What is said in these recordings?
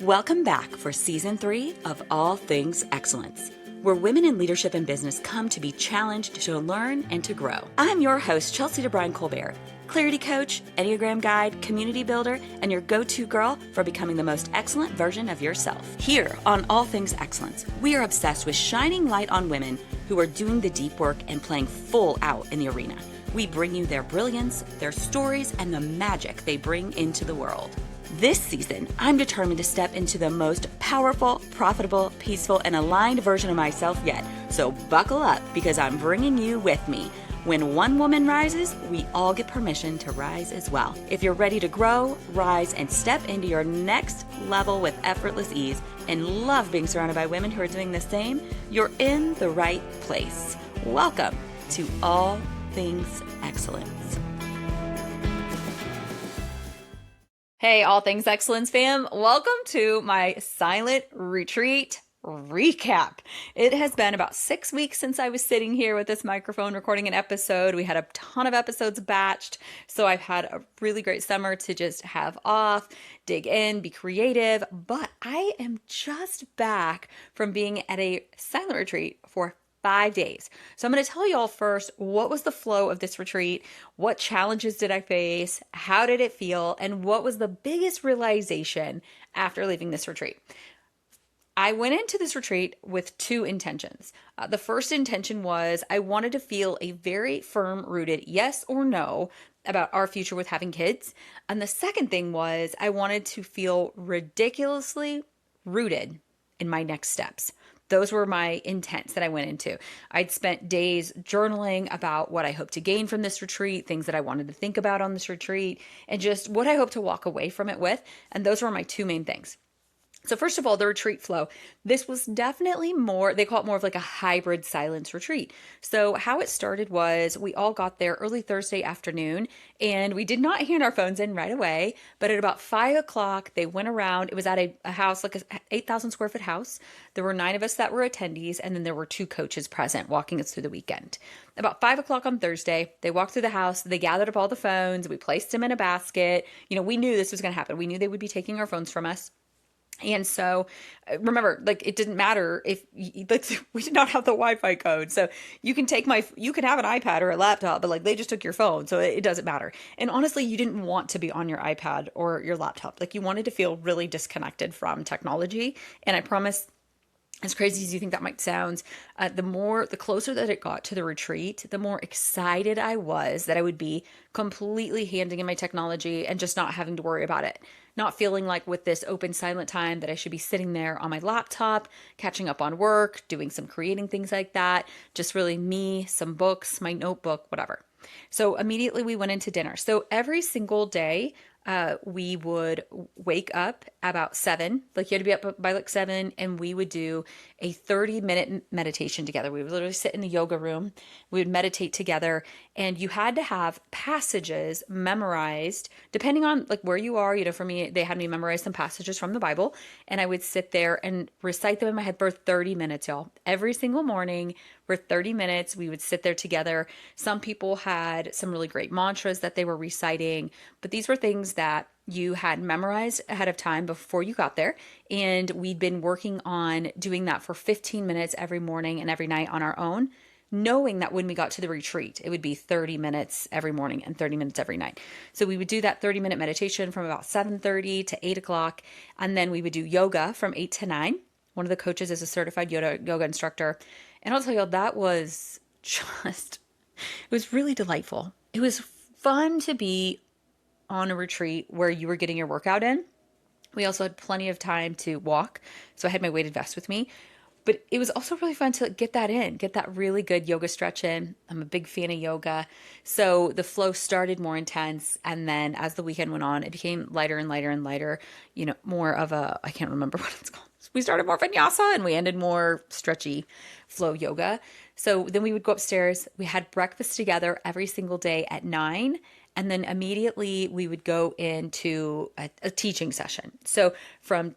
Welcome back for Season 3 of All Things Excellence, where women in leadership and business come to be challenged to learn and to grow. I'm your host, Chelsea DeBruin-Colbert, clarity coach, Enneagram guide, community builder, and your go-to girl for becoming the most excellent version of yourself. Here on All Things Excellence, we are obsessed with shining light on women who are doing the deep work and playing full out in the arena. We bring you their brilliance, their stories, and the magic they bring into the world. This season, I'm determined to step into the most powerful, profitable, peaceful, and aligned version of myself yet. So buckle up because I'm bringing you with me. When one woman rises, we all get permission to rise as well. If you're ready to grow, rise, and step into your next level with effortless ease and love being surrounded by women who are doing the same, you're in the right place. Welcome to All Things Excellence. Hey, All Things Excellence fam. Welcome to my silent retreat recap. It has been about 6 weeks since I was sitting here with this microphone recording an episode. We had a ton of episodes batched, so I've had a really great summer to just have off, dig in, be creative, but I am just back from being at a silent retreat for 5 days. So I'm going to tell you all first, what was the flow of this retreat? What challenges did I face? How did it feel? And what was the biggest realization after leaving this retreat? I went into this retreat with two intentions. The first intention was I wanted to feel a very firm rooted yes or no about our future with having kids. And the second thing was I wanted to feel ridiculously rooted in my next steps. Those were my intents that I went into. I'd spent days journaling about what I hoped to gain from this retreat, things that I wanted to think about on this retreat, and just what I hope to walk away from it with. And those were my two main things. So first of all, the retreat flow. This was definitely more, they call it more of like a hybrid silence retreat. So how it started was we all got there early Thursday afternoon and we did not hand our phones in right away, but at about 5 o'clock, they went around. It was at a house, like a 8,000 square foot house. There were 9 of us that were attendees and then there were 2 coaches present walking us through the weekend. About 5 o'clock on Thursday, they walked through the house, they gathered up all the phones, we placed them in a basket. You know, we knew this was going to happen. We knew they would be taking our phones from us. And so remember, like, it didn't matter if like, we did not have the Wi-Fi code. So you can you can have an iPad or a laptop, but like they just took your phone. So it doesn't matter. And honestly, you didn't want to be on your iPad or your laptop. Like you wanted to feel really disconnected from technology. And I promise, as crazy as you think that might sound, the closer that it got to the retreat, the more excited I was that I would be completely handing in my technology and just not having to worry about it. Not feeling like with this open silent time that I should be sitting there on my laptop, catching up on work, doing some creating things like that. Just really me, some books, my notebook, whatever. So immediately we went into dinner. So every single day, we would wake up about 7, like you had to be up by like 7, and we would do a 30-minute meditation together. We would literally sit in the yoga room. We would meditate together, and you had to have passages memorized depending on like where you are. You know, for me, they had me memorize some passages from the Bible, and I would sit there and recite them in my head for 30 minutes, y'all. Every single morning for 30 minutes, we would sit there together. Some people had some really great mantras that they were reciting, but these were things that you had memorized ahead of time before you got there. And we'd been working on doing that for 15 minutes every morning and every night on our own, knowing that when we got to the retreat, it would be 30 minutes every morning and 30 minutes every night. So we would do that 30-minute meditation from about 7:30 to 8 o'clock. And then we would do yoga from 8 to 9. One of the coaches is a certified yoga instructor. And I'll tell you, that was it was really delightful. It was fun to be on a retreat where you were getting your workout in. We also had plenty of time to walk. So I had my weighted vest with me. But it was also really fun to get that in, get that really good yoga stretch in. I'm a big fan of yoga. So the flow started more intense. And then as the weekend went on, it became lighter and lighter and lighter, you know, more of I can't remember what it's called. We started more vinyasa and we ended more stretchy flow yoga. So then we would go upstairs. We had breakfast together every single day at 9. And then immediately we would go into a teaching session. So we'd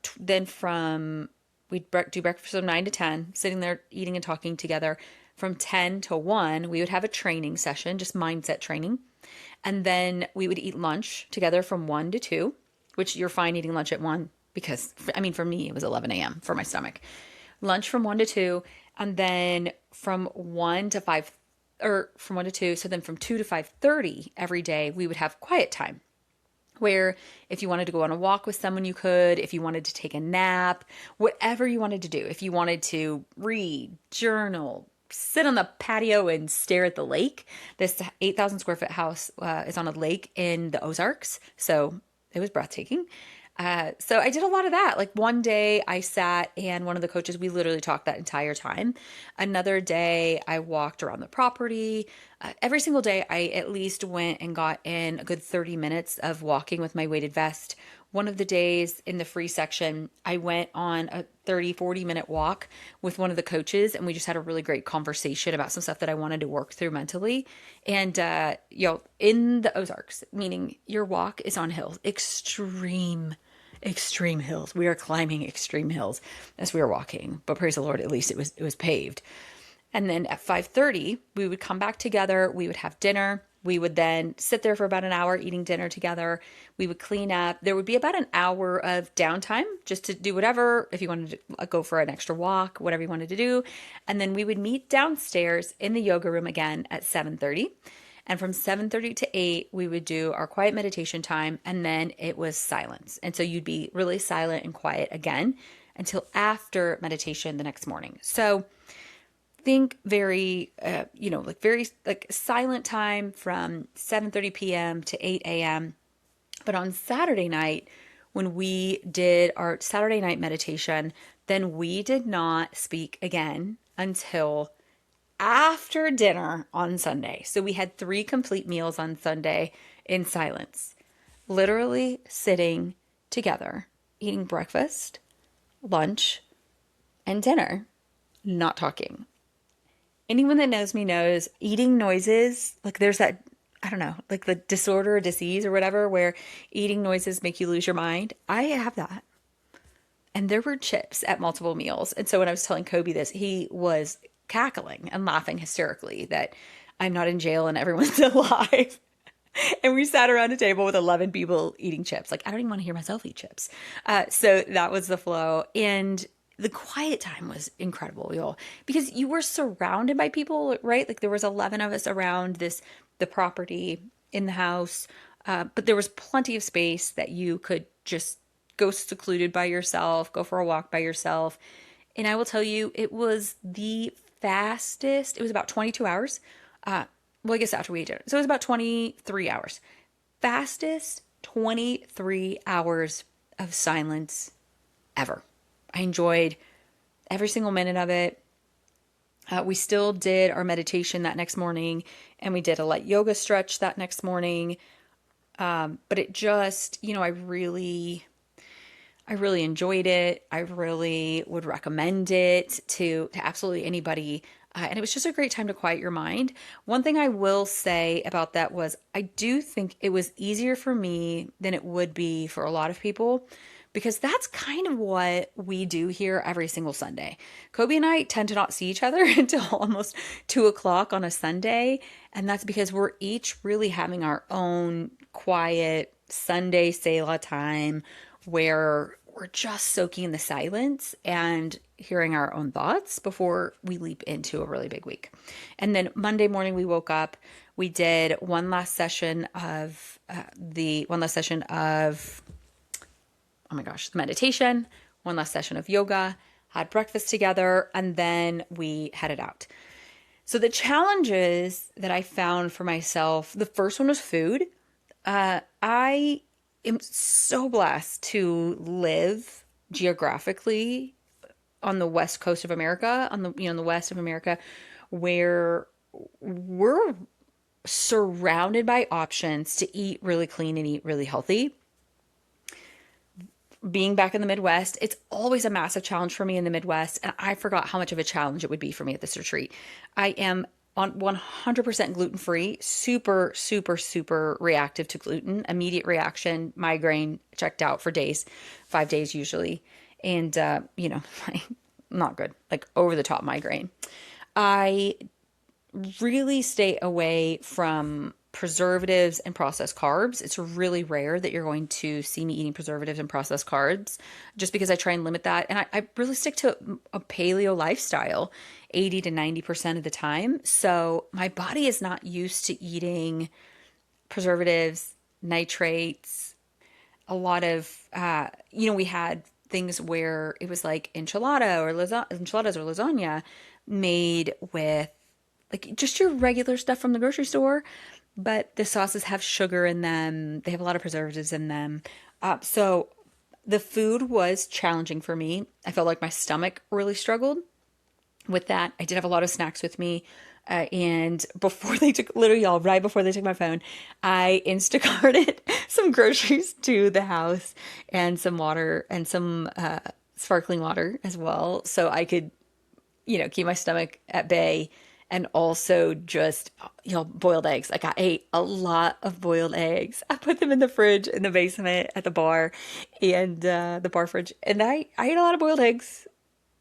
do breakfast from 9 to 10, sitting there eating and talking together. From 10 to 1, we would have a training session, just mindset training. And then we would eat lunch together from 1 to 2, which you're fine eating lunch at 1. because, I mean, for me, it was 11 a.m. for my stomach. Lunch from 1 to 2, and then from 1 to 5, or from 1 to 2, so then from 2 to 5:30 every day, we would have quiet time where if you wanted to go on a walk with someone, you could, if you wanted to take a nap, whatever you wanted to do, if you wanted to read, journal, sit on the patio and stare at the lake. This 8,000 square foot house is on a lake in the Ozarks, so it was breathtaking. So I did a lot of that. Like one day I sat and one of the coaches, we literally talked that entire time. Another day I walked around the property. Every single day I at least went and got in a good 30 minutes of walking with my weighted vest. One of the days in the free section, I went on a 40 minute walk with one of the coaches, and we just had a really great conversation about some stuff that I wanted to work through mentally. And, in the Ozarks, meaning your walk is on hills, extreme hills. We are climbing extreme hills as we were walking, but praise the Lord, at least it was paved. And then at 5:30, we would come back together. We would have dinner. We would then sit there for about an hour eating dinner together. We would clean up. There would be about an hour of downtime just to do whatever, if you wanted to go for an extra walk, whatever you wanted to do. And then we would meet downstairs in the yoga room again at 7:30. And from 7:30 to 8, we would do our quiet meditation time, and then it was silence. And so you'd be really silent and quiet again until after meditation the next morning. So think very, very like silent time from 7:30 p.m. to 8 a.m. But on Saturday night, when we did our Saturday night meditation, then we did not speak again until after dinner on Sunday. So we had 3 complete meals on Sunday in silence, literally sitting together, eating breakfast, lunch, and dinner, not talking. Anyone that knows me knows eating noises, like there's that, I don't know, like the disorder or disease or whatever, where eating noises make you lose your mind. I have that. And there were chips at multiple meals. And so when I was telling Kobe this, he was cackling and laughing hysterically that I'm not in jail and everyone's alive. And we sat around a table with 11 people eating chips. Like, I don't even want to hear myself eat chips. So that was the flow. And the quiet time was incredible, y'all, because you were surrounded by people, right? Like there was 11 of us around the property in the house. But there was plenty of space that you could just go secluded by yourself, go for a walk by yourself. And I will tell you, it was the fastest. It was about 22 hours. I guess after we ate dinner. So it was about 23 hours. Fastest 23 hours of silence ever. I enjoyed every single minute of it. We still did our meditation that next morning, and we did a light yoga stretch that next morning. But it just, I really enjoyed it. I really would recommend it to absolutely anybody. And it was just a great time to quiet your mind. One thing I will say about that was I do think it was easier for me than it would be for a lot of people, because that's kind of what we do here every single Sunday. Kobe and I tend to not see each other until almost 2 o'clock on a Sunday. And that's because we're each really having our own quiet Sunday Selah time where we're just soaking in the silence and hearing our own thoughts before we leap into a really big week. And then Monday morning we woke up, we did one last session of the meditation, one last session of yoga, had breakfast together, and then we headed out. So the challenges that I found for myself, the first one was food. I am so blessed to live geographically on the west coast of America, in the west of America, where we're surrounded by options to eat really clean and eat really healthy. Being back in the Midwest, it's always a massive challenge for me in the Midwest, and I forgot how much of a challenge it would be for me at this retreat. I am on 100% gluten-free, super, super, super reactive to gluten, immediate reaction, migraine, checked out for days, 5 days usually. And, not good, like over the top migraine. I really stay away from preservatives and processed carbs. It's really rare that you're going to see me eating preservatives and processed carbs just because I try and limit that. And I really stick to a paleo lifestyle 80 to 90% of the time. So my body is not used to eating preservatives, nitrates, a lot of, we had things where it was like enchiladas or lasagna made with like just your regular stuff from the grocery store, but the sauces have sugar in them. They have a lot of preservatives in them. So the food was challenging for me. I felt like my stomach really struggled with that. I did have a lot of snacks with me. And before they took, literally, y'all, right before they took my phone, I Instacarted some groceries to the house and some water and some sparkling water as well. So I could, keep my stomach at bay and also just, boiled eggs. Like I ate a lot of boiled eggs. I put them in the fridge in the basement at the bar and the bar fridge. And I ate a lot of boiled eggs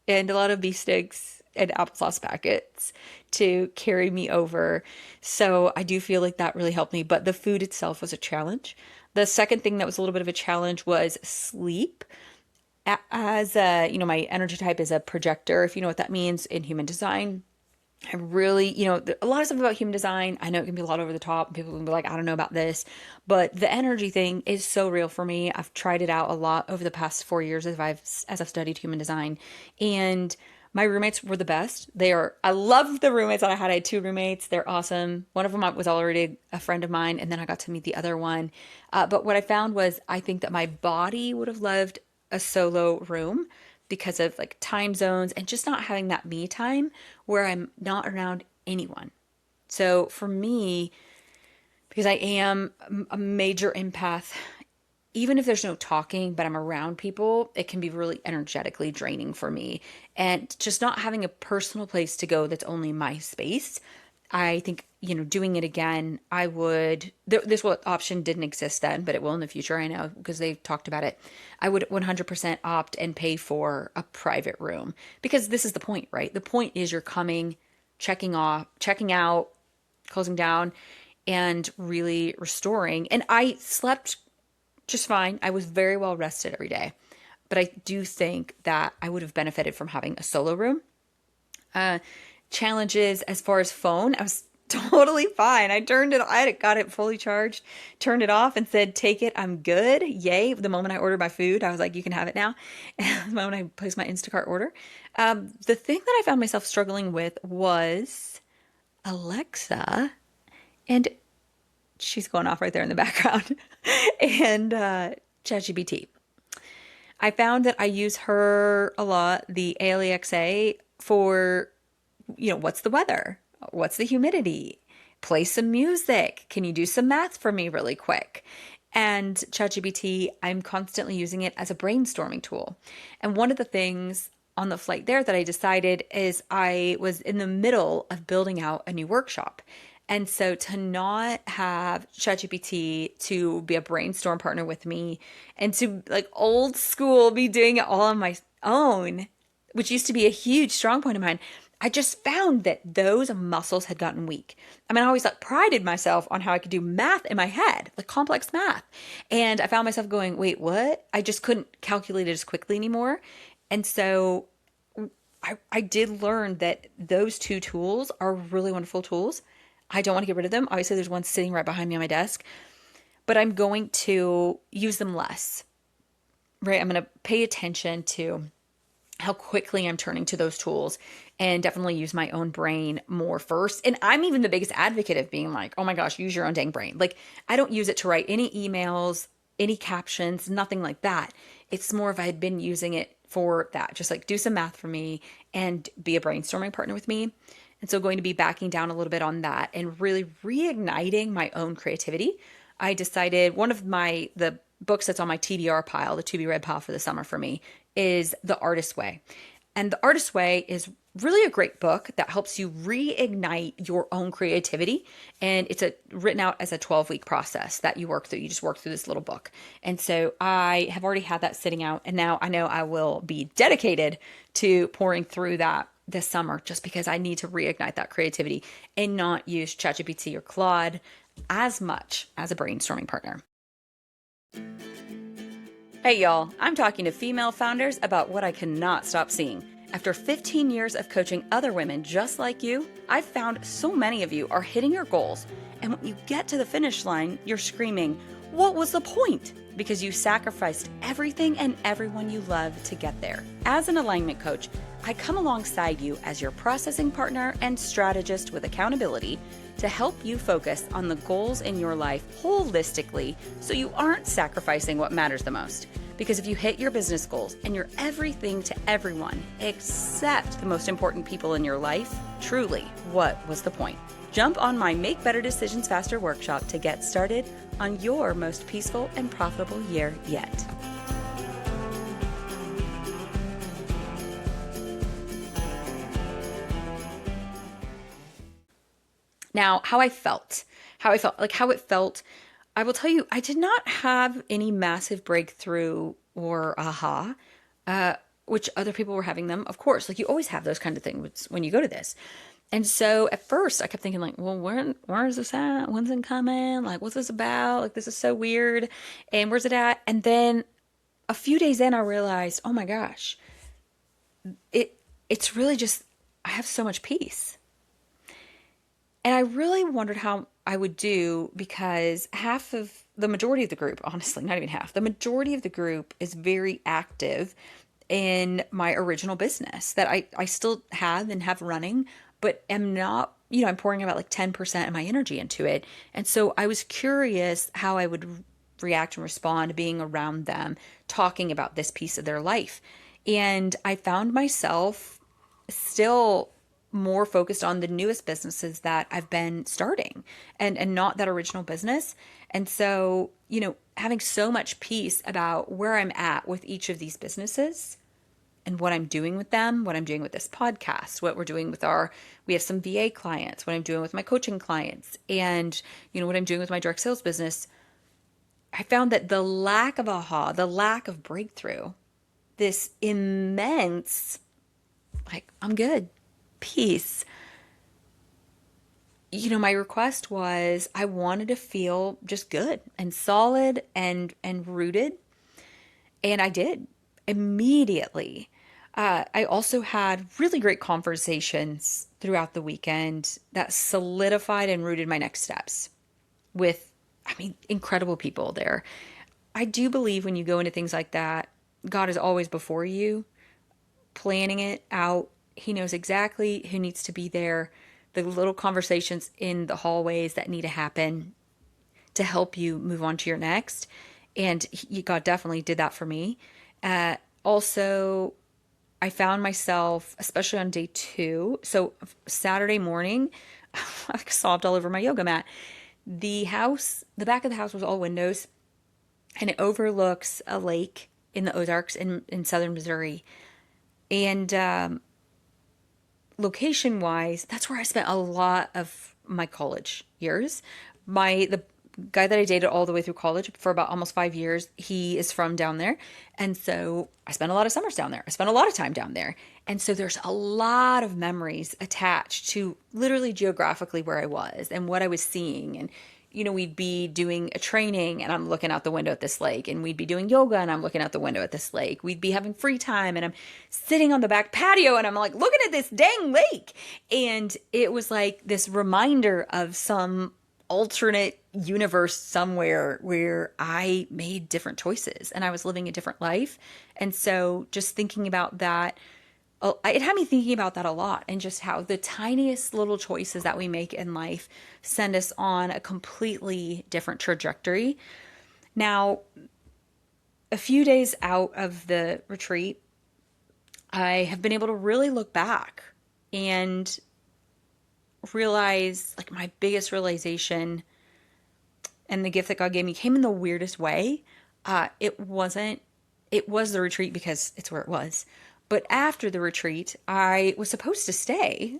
and a lot of beef sticks and applesauce packets to carry me over. So I do feel like that really helped me, but the food itself was a challenge. The second thing that was a little bit of a challenge was sleep. As my energy type is a projector, if you know what that means in human design. I really, a lot of stuff about human design, I know it can be a lot over the top. People can be like, I don't know about this, but the energy thing is so real for me. I've tried it out a lot over the past 4 years as I've studied human design, and my roommates were the best. I love the roommates that I had. I had two roommates. They're awesome. One of them was already a friend of mine, and then I got to meet the other one. But what I found was I think that my body would have loved a solo room because of like time zones and just not having that me time where I'm not around anyone. So for me, because I am a major empath, even if there's no talking, but I'm around people, it can be really energetically draining for me. And just not having a personal place to go that's only my space, I think, doing it again, I would, this option didn't exist then, but it will in the future, I know, because they've talked about it. I would 100% opt and pay for a private room because this is the point, right? The point is you're coming, checking out, closing down, and really restoring. And I slept just fine. I was very well rested every day, but I do think that I would have benefited from having a solo room. Challenges as far as phone, I was totally fine. I got it fully charged, turned it off and said, take it, I'm good. Yay. The moment I ordered my food, I was like, you can have it now. And the moment I placed my Instacart order, the thing that I found myself struggling with was Alexa, and she's going off right there in the background, and ChatGPT. I found that I use her a lot, the Alexa, for what's the weather? What's the humidity? Play some music. Can you do some math for me really quick? And ChatGPT, I'm constantly using it as a brainstorming tool. And one of the things on the flight there that I decided is I was in the middle of building out a new workshop. And so to not have ChatGPT to be a brainstorm partner with me and to like old school be doing it all on my own, which used to be a huge strong point of mine, I just found that those muscles had gotten weak. I mean, I always like prided myself on how I could do math in my head, like complex math. And I found myself going, wait, what? I just couldn't calculate it as quickly anymore. And so I did learn that those two tools are really wonderful tools. I don't want to get rid of them. Obviously, there's one sitting right behind me on my desk, but I'm going to use them less, right? I'm going to pay attention to how quickly I'm turning to those tools and definitely use my own brain more first. And I'm even the biggest advocate of being like, oh my gosh, use your own dang brain. Like I don't use it to write any emails, any captions, nothing like that. It's more if I had been using it for that, just like do some math for me and be a brainstorming partner with me. And so going to be backing down a little bit on that and really reigniting my own creativity. I decided one of the books that's on my TBR pile, the to be read pile for the summer for me, is The Artist's Way. And The Artist's Way is really a great book that helps you reignite your own creativity. And it's written out as a 12-week process that you work through. You just work through this little book. And so I have already had that sitting out. And now I know I will be dedicated to pouring through that this summer just because I need to reignite that creativity and not use ChatGPT or Claude. as much as a brainstorming partner. Hey y'all, I'm talking to female founders about what I cannot stop seeing. After 15 years of coaching other women just like you, I've found so many of you are hitting your goals, and when you get to the finish line, you're screaming, "What was the point?" Because you sacrificed everything and everyone you love to get there. As an alignment coach, I come alongside you as your processing partner and strategist with accountability to help you focus on the goals in your life holistically so you aren't sacrificing what matters the most. Because if you hit your business goals and you're everything to everyone except the most important people in your life, truly, what was the point? Jump on my Make Better Decisions Faster workshop to get started on your most peaceful and profitable year yet. Now, how it felt, I will tell you, I did not have any massive breakthrough or aha, which other people were having them. Of course, like you always have those kind of things when you go to this. And so at first I kept thinking like, well, where is this at? When's it coming? Like, what's this about? Like, this is so weird. And where's it at? And then a few days in, I realized, oh my gosh, it's really just, I have so much peace. And I really wondered how I would do because the majority of the group, honestly, not even half, the majority of the group is very active in my original business that I still have and have running, but am not, I'm pouring about like 10% of my energy into it. And so I was curious how I would react and respond to being around them, talking about this piece of their life. And I found myself still more focused on the newest businesses that I've been starting and not that original business. And so, having so much peace about where I'm at with each of these businesses and what I'm doing with them, what I'm doing with this podcast, what we're doing with we have some VA clients, what I'm doing with my coaching clients, and, what I'm doing with my direct sales business. I found that the lack of aha, the lack of breakthrough, this immense, like, I'm good. Peace. My request was I wanted to feel just good and solid and rooted. And I did immediately. I also had really great conversations throughout the weekend that solidified and rooted my next steps with, incredible people there. I do believe when you go into things like that, God is always before you, planning it out. He knows exactly who needs to be there, the little conversations in the hallways that need to happen to help you move on to your next. And God definitely did that for me. Also, I found myself, especially on day 2, so Saturday morning, I sobbed all over my yoga mat. The back of the house was all windows, and it overlooks a lake in the Ozarks in southern Missouri. And location-wise, that's where I spent a lot of my college years. The guy that I dated all the way through college for about almost 5 years, he is from down there. And so I spent a lot of summers down there. I spent a lot of time down there. And so there's a lot of memories attached to literally geographically where I was and what I was seeing. And, we'd be doing a training and I'm looking out the window at this lake, and we'd be doing yoga and I'm looking out the window at this lake. We'd be having free time and I'm sitting on the back patio and I'm like looking at this dang lake. And it was like this reminder of some alternate universe somewhere where I made different choices and I was living a different life. And so just thinking about that, it had me thinking about that a lot, and just how the tiniest little choices that we make in life send us on a completely different trajectory. Now, a few days out of the retreat, I have been able to really look back and realize, like, my biggest realization and the gift that God gave me came in the weirdest way. It was the retreat because it's where it was. But after the retreat, I was supposed to stay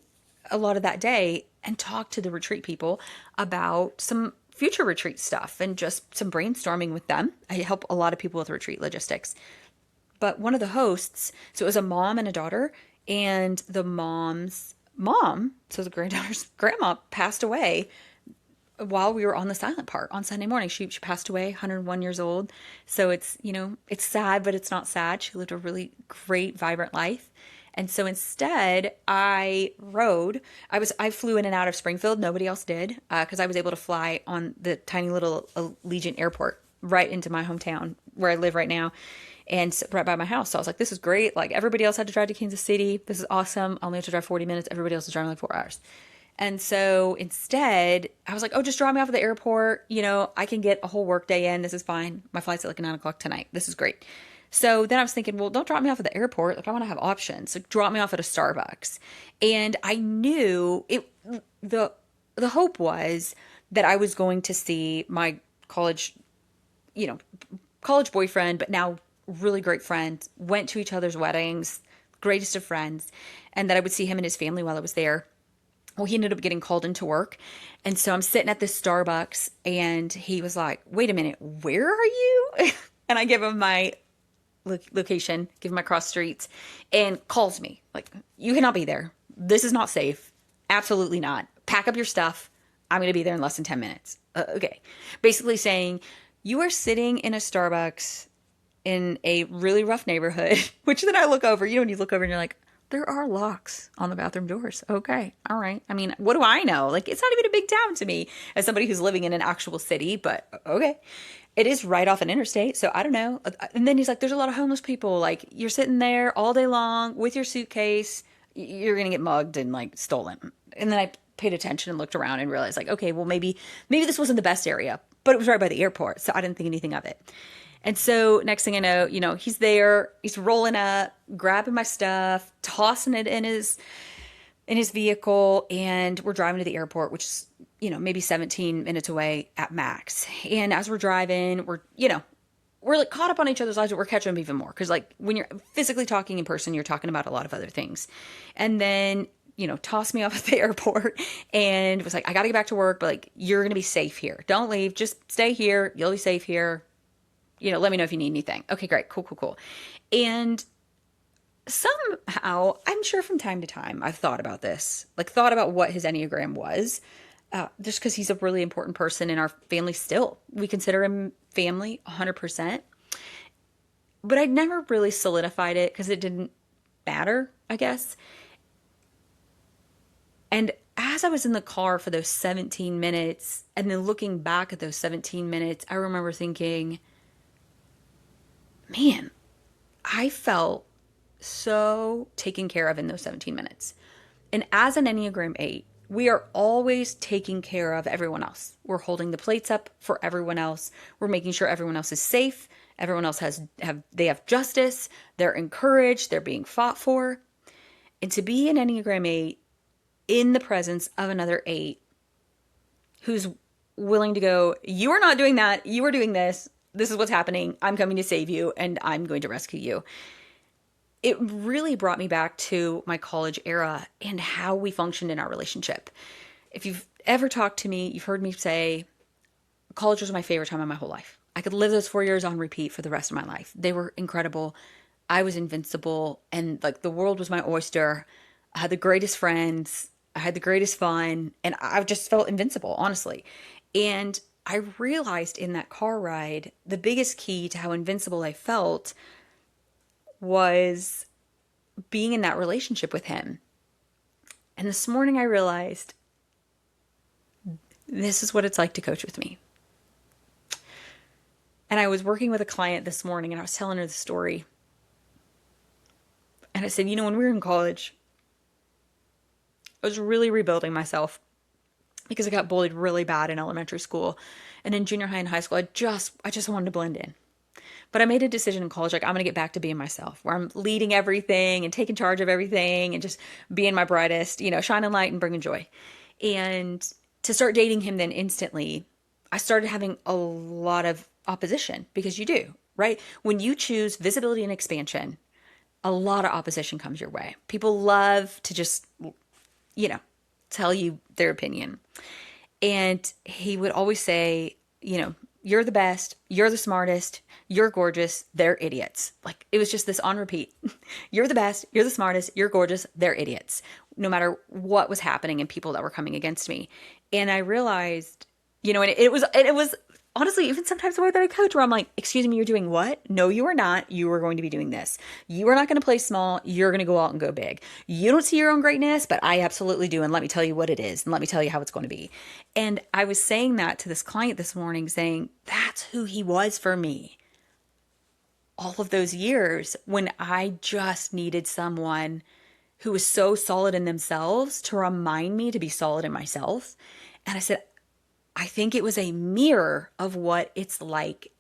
a lot of that day and talk to the retreat people about some future retreat stuff and just some brainstorming with them. I help a lot of people with retreat logistics. But one of the hosts, so it was a mom and a daughter, and the mom's mom, so the granddaughter's grandma, passed away while we were on the silent part on Sunday morning. She passed away, 101 years old. So it's, it's sad, but it's not sad. She lived a really great, vibrant life. And so instead, I rode. I flew in and out of Springfield. Nobody else did, because I was able to fly on the tiny little Allegiant Airport right into my hometown where I live right now, and right by my house. So I was like, this is great. Like, everybody else had to drive to Kansas City. This is awesome. I only have to drive 40 minutes. Everybody else is driving like 4 hours. And so instead, I was like, oh, just drop me off at the airport. I can get a whole work day in. This is fine. My flight's at like 9 o'clock tonight. This is great. So then I was thinking, well, don't drop me off at the airport. Like, I want to have options. Like, drop me off at a Starbucks. And I knew the hope was that I was going to see my college, college boyfriend, but now really great friend, went to each other's weddings, greatest of friends, and that I would see him and his family while I was there. Well, he ended up getting called into work. And so I'm sitting at this Starbucks, and he was like, wait a minute, where are you? And I give him my location, give him my cross streets, and calls me like, you cannot be there. This is not safe. Absolutely not. Pack up your stuff. I'm going to be there in less than 10 minutes. Okay. Basically saying, you are sitting in a Starbucks in a really rough neighborhood, which then I look over, when you look over and you're like, there are locks on the bathroom doors. Okay. All right. I mean, what do I know? Like, it's not even a big town to me as somebody who's living in an actual city, but okay. It is right off an interstate. So I don't know. And then he's like, there's a lot of homeless people. Like, you're sitting there all day long with your suitcase. You're going to get mugged and like stolen. And then I paid attention and looked around and realized like, okay, well, maybe this wasn't the best area, but it was right by the airport. So I didn't think anything of it. And so next thing I know, he's there, he's rolling up, grabbing my stuff, tossing it in his vehicle, and we're driving to the airport, which is, maybe 17 minutes away at max. And as we're driving, we're like caught up on each other's lives, but we're catching them even more. Cause like when you're physically talking in person, you're talking about a lot of other things. And then, tossed me off at the airport and was like, I got to get back to work, but like, you're going to be safe here. Don't leave. Just stay here. You'll be safe here. Let me know if you need anything. Okay, great. Cool. And somehow, I'm sure from time to time, I've thought about this, like thought about what his Enneagram was, just because he's a really important person in our family still. We consider him family 100%. But I'd never really solidified it because it didn't matter, I guess. And as I was in the car for those 17 minutes, and then looking back at those 17 minutes, I remember thinking, man, I felt so taken care of in those 17 minutes. And as an Enneagram 8, we are always taking care of everyone else. We're holding the plates up for everyone else. We're making sure everyone else is safe. Everyone else they have justice. They're encouraged. They're being fought for. And to be an Enneagram 8 in the presence of another 8 who's willing to go, you are not doing that. You are doing this. This is what's happening. I'm coming to save you, and I'm going to rescue you. It really brought me back to my college era and how we functioned in our relationship. If you've ever talked to me, you've heard me say, college was my favorite time of my whole life. I could live those 4 years on repeat for the rest of my life. They were incredible. I was invincible, and like the world was my oyster. I had the greatest friends. I had the greatest fun, and I just felt invincible, honestly. And I realized in that car ride, the biggest key to how invincible I felt was being in that relationship with him. And this morning I realized this is what it's like to coach with me. And I was working with a client this morning, and I was telling her the story. And I said, when we were in college, I was really rebuilding myself because I got bullied really bad in elementary school. And in junior high and high school, I just wanted to blend in. But I made a decision in college, like, I'm going to get back to being myself, where I'm leading everything and taking charge of everything and just being my brightest, shining light and bringing joy. And to start dating him then instantly, I started having a lot of opposition, because you do, right? When you choose visibility and expansion, a lot of opposition comes your way. People love to just, tell you their opinion. And he would always say, you're the best, you're the smartest, you're gorgeous, they're idiots. Like, it was just this on repeat. You're the best, you're the smartest, you're gorgeous, they're idiots. No matter what was happening and people that were coming against me. And I realized And it was honestly even sometimes the way that I coach, where I'm like, excuse me, you're doing what? No, you are not. You are going to be doing this. You are not going to play small. You're going to go out and go big. You don't see your own greatness, but I absolutely do. And let me tell you what it is. And let me tell you how it's going to be. And I was saying that to this client this morning, saying that's who he was for me all of those years, when I just needed someone who was so solid in themselves to remind me to be solid in myself. And I said, I think it was a mirror of what it's like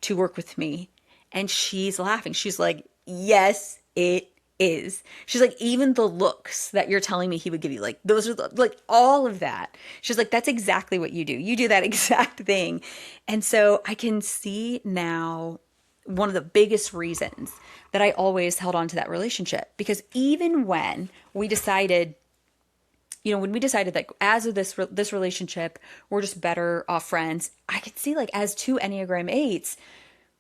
to work with me. And she's laughing. She's like, yes, it is. She's like, even the looks that you're telling me he would give you, like, those are like all of that. She's like, that's exactly what you do. You do that exact thing. And so I can see now one of the biggest reasons that I always held on to that relationship, because even when we decided that as of this relationship, we're just better off friends, I could see, like, as two Enneagram 8s,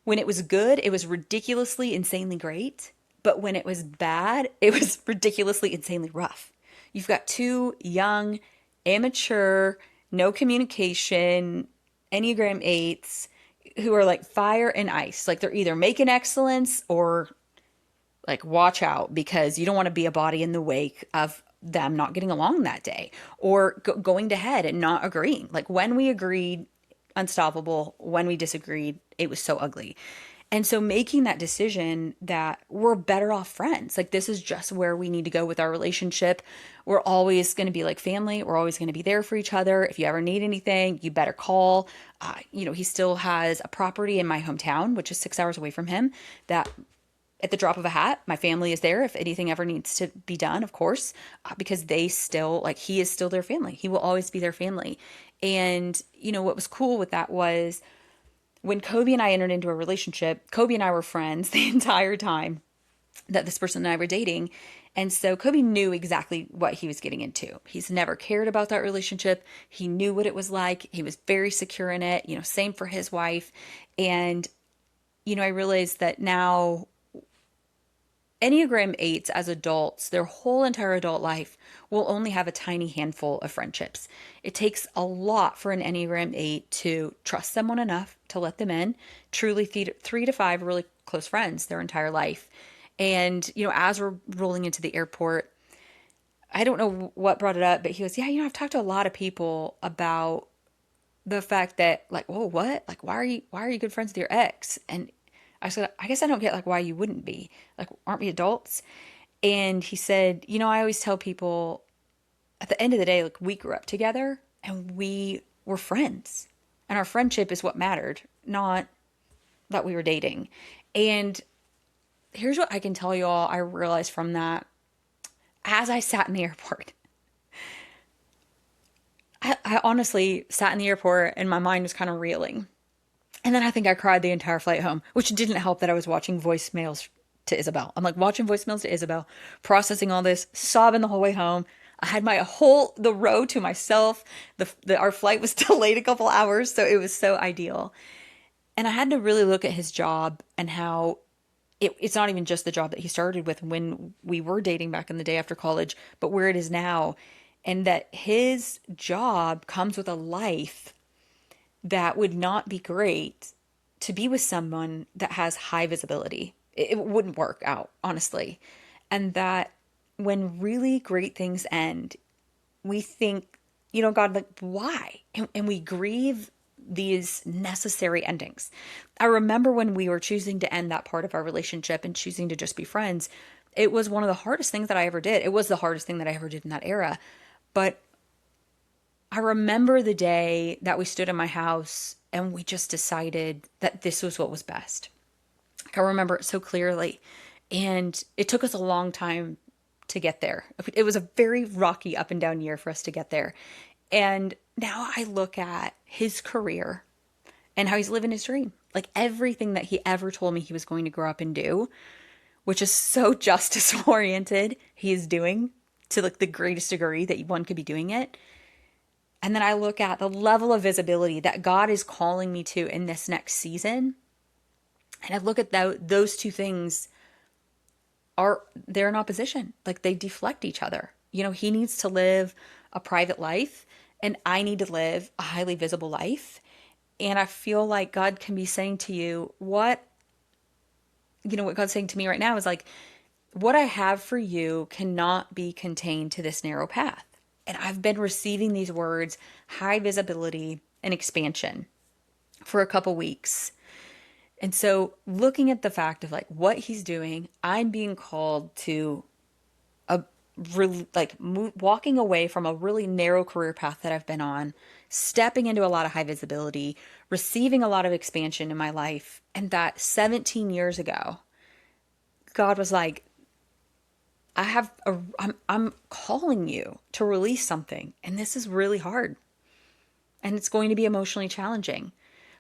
when it was good, it was ridiculously, insanely great. But when it was bad, it was ridiculously, insanely rough. You've got two young, immature, no communication Enneagram 8s who are like fire and ice. Like, they're either making excellence or like watch out, because you don't want to be a body in the wake of them not getting along that day, or going to head and not agreeing. Like, when we agreed, unstoppable. When we disagreed, it was so ugly. And so making that decision that we're better off friends, like, this is just where we need to go with our relationship. We're always going to be like family. We're always going to be there for each other. If you ever need anything, you better call. He still has a property in my hometown, which is 6 hours away from him, that at the drop of a hat, my family is there if anything ever needs to be done, of course, because they still, like, he is still their family. He will always be their family. And, what was cool with that was when Kobe and I entered into a relationship, Kobe and I were friends the entire time that this person and I were dating. And so Kobe knew exactly what he was getting into. He's never cared about that relationship. He knew what it was like. He was very secure in it, same for his wife. And, I realized that now Enneagram 8s as adults, their whole entire adult life, will only have a tiny handful of friendships. It takes a lot for an Enneagram 8 to trust someone enough to let them in, truly 3 to 5 really close friends their entire life. And, as we're rolling into the airport, I don't know what brought it up, but he goes, yeah, I've talked to a lot of people about the fact that, like, whoa, what? Like, why are you good friends with your ex? And I said, I guess I don't get, like, why you wouldn't be. Like, aren't we adults? And he said, I always tell people at the end of the day, like, we grew up together and we were friends. And our friendship is what mattered, not that we were dating. And here's what I can tell you all I realized from that. As I sat in the airport, I honestly sat in the airport and my mind was kind of reeling. And then I think I cried the entire flight home, which didn't help that I was watching voicemails to Isabel. I'm like watching voicemails to Isabel, processing all this, sobbing the whole way home. I had the row to myself. Our flight was delayed a couple hours, so it was so ideal. And I had to really look at his job and how it's not even just the job that he started with when we were dating back in the day after college, but where it is now. And that his job comes with a life that would not be great to be with someone that has high visibility. It wouldn't work out, honestly. And that when really great things end, we think, God, like, why? And we grieve these necessary endings. I remember when we were choosing to end that part of our relationship and choosing to just be friends, it was one of the hardest things that I ever did. It was the hardest thing that I ever did in that era. But I remember the day that we stood in my house and we just decided that this was what was best. I remember it so clearly. And it took us a long time to get there. It was a very rocky up and down year for us to get there. And now I look at his career and how he's living his dream. Like, everything that he ever told me he was going to grow up and do, which is so justice oriented, he is doing to, like, the greatest degree that one could be doing it. And then I look at the level of visibility that God is calling me to in this next season. And I look at those two things they're in opposition. Like, they deflect each other. He needs to live a private life and I need to live a highly visible life. And I feel like God can be saying to you, what God's saying to me right now is like, what I have for you cannot be contained to this narrow path. And I've been receiving these words, high visibility and expansion, for a couple weeks. And so looking at the fact of like what he's doing, I'm being called to walking away from a really narrow career path that I've been on, stepping into a lot of high visibility, receiving a lot of expansion in my life. And that 17 years ago, God was like, I'm calling you to release something. And this is really hard. And it's going to be emotionally challenging.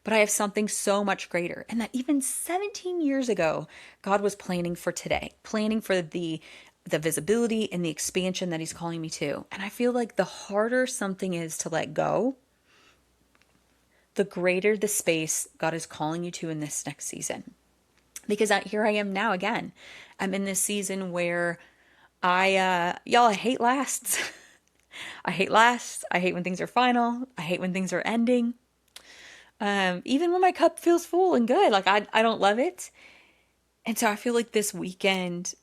But I have something so much greater. And that even 17 years ago, God was planning for today, planning for the visibility and the expansion that he's calling me to. And I feel like the harder something is to let go, the greater the space God is calling you to in this next season. Because here I am now again. I'm in this season where I hate lasts. I hate lasts. I hate when things are final. I hate when things are ending. Even when my cup feels full and good, like I don't love it. And so I feel like this weekend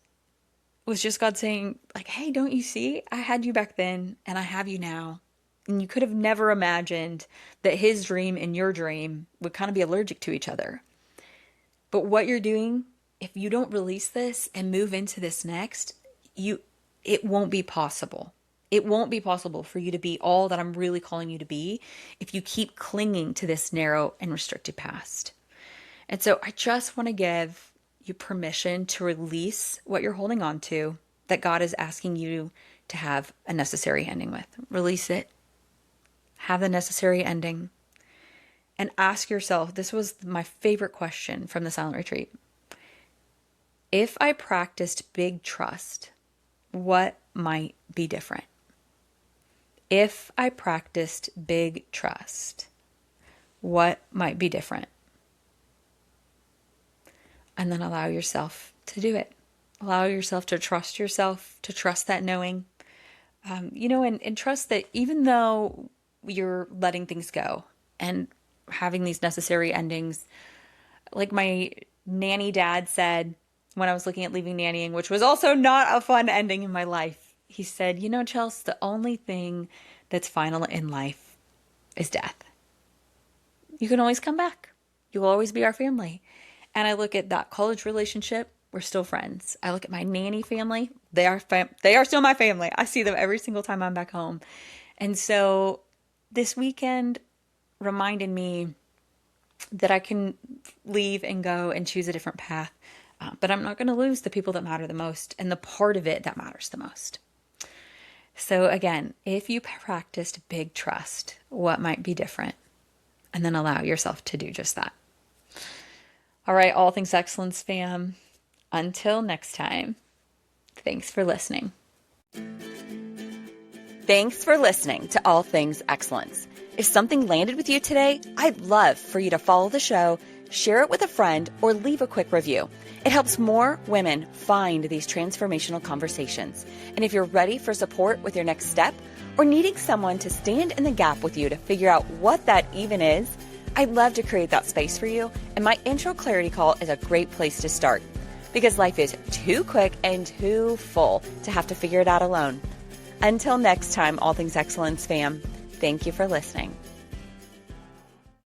was just God saying, like, hey, don't you see? I had you back then and I have you now. And you could have never imagined that his dream and your dream would kind of be allergic to each other. But what you're doing, if you don't release this and move into this next, it won't be possible. It won't be possible for you to be all that I'm really calling you to be if you keep clinging to this narrow and restricted past. And so I just want to give you permission to release what you're holding on to that God is asking you to have a necessary ending with. Release it. Have the necessary ending. And ask yourself, this was my favorite question from the silent retreat. If I practiced big trust, what might be different? If I practiced big trust, what might be different? And then allow yourself to do it. Allow yourself to trust that knowing, and trust that even though you're letting things go and having these necessary endings, like my nanny dad said when I was looking at leaving nannying, which was also not a fun ending in my life, he said, Chelsea, the only thing that's final in life is death. You can always come back. You will always be our family. And I look at that college relationship, we're still friends. I look at my nanny family, they are still my family. I see them every single time I'm back home. And so this weekend reminded me that I can leave and go and choose a different path. But I'm not going to lose the people that matter the most and the part of it that matters the most. So again, if you practiced big trust, what might be different? And then allow yourself to do just that. All right, All Things Excellence fam. Until next time, thanks for listening. Thanks for listening to All Things Excellence. If something landed with you today, I'd love for you to follow the show, share it with a friend, or leave a quick review. It helps more women find these transformational conversations. And if you're ready for support with your next step or needing someone to stand in the gap with you to figure out what that even is, I'd love to create that space for you. And my intro clarity call is a great place to start because life is too quick and too full to have to figure it out alone. Until next time, All Things Excellence fam, thank you for listening.